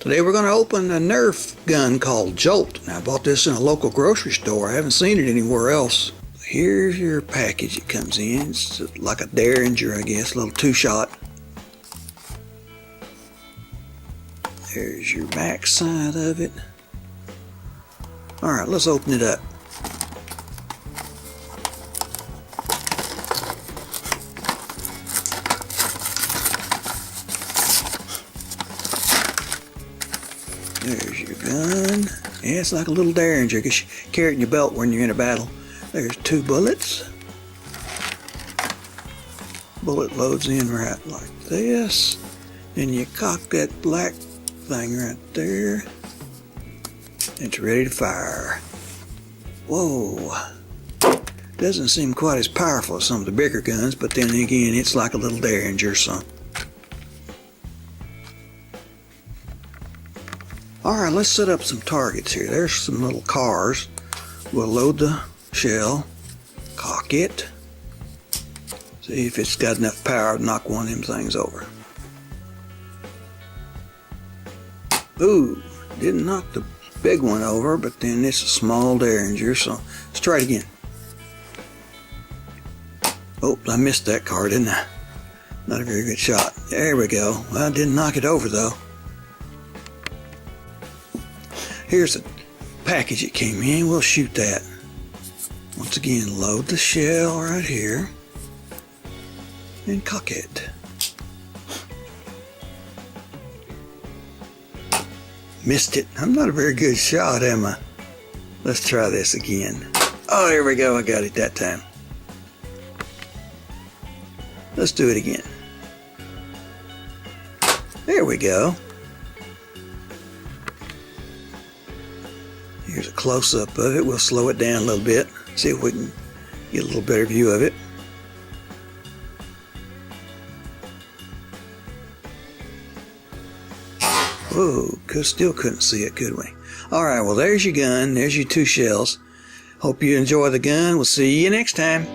Today we're going to open a Nerf gun called Jolt. Now, I bought this in a local grocery store. I haven't seen it anywhere else. Here's your package it comes in. It's like a Derringer, I guess, a little two-shot. There's your back side of it. Alright, let's open it up. There's your gun. Yeah, it's like a little Derringer. You can carry it in your belt when you're in a battle. There's 2 bullets. Bullet loads in right like this. Then you cock that black thing right there. It's ready to fire. Whoa. Doesn't seem quite as powerful as some of the bigger guns, but then again, it's like a little Derringer, so. Alright, let's set up some targets here. There's some little cars. We'll load the shell, cock it, see if it's got enough power to knock one of them things over. Ooh, didn't knock the big one over, but then it's a small Derringer, so let's try it again. Oh, I missed that car, didn't I? Not a very good shot. There we go. Well, I didn't knock it over though. Here's the package it came in. We'll shoot that. Once again, load the shell right here and cock it. Missed it. I'm not a very good shot, am I? Let's try this again. Oh, there we go. I got it that time. Let's do it again. There we go. Here's a close-up of it. We'll slow it down a little bit. See if we can get a little better view of it. Whoa, still couldn't see it, could we? Alright, well there's your gun. There's your 2 shells. Hope you enjoy the gun. We'll see you next time.